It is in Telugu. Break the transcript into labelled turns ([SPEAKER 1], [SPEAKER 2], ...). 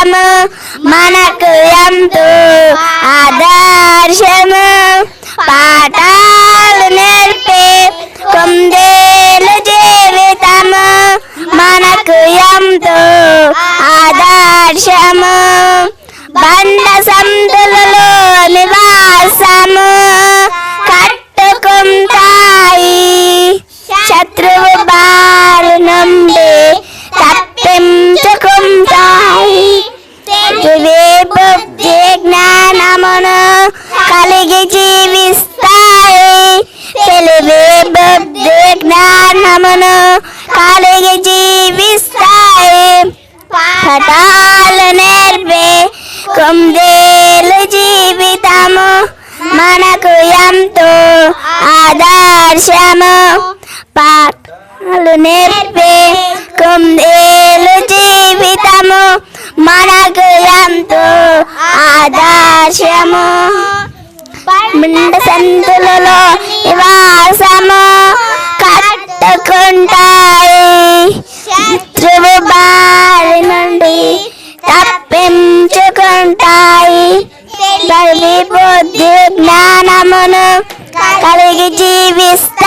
[SPEAKER 1] ఆదర్శము మనకు ఎంతో ఆదర్శము పాఠాలు నేర్పే కుందేలు జీవితము మనకు ఎంతో ఆదర్శము బండ సందులలో నివాసము కట్టుకుంటాయి శత్రువు బారి నుండి తప్పించుకుంటాయి తెలివి బుద్ధి జ్ఞానమును కలిగి జీవిస్తాయి తెలివి బుద్ధి జ్ఞానమును కలిగి జీవిస్తాయి పాఠాలు నేర్పే కుందేలు జీవితము మనకు ఎంతో ఆదర్శము పాఠాలు నేర్పే కుందేలు జీవితము మనకు ఎంతో ఆదర్శము బండ సందులలో నివాసము కట్టుకుంటాయి శత్రువు బారి నుండి తప్పించుకుంటాయి తెలివి బుద్ధి జ్ఞానమును కలిగి జీవిస్తాయి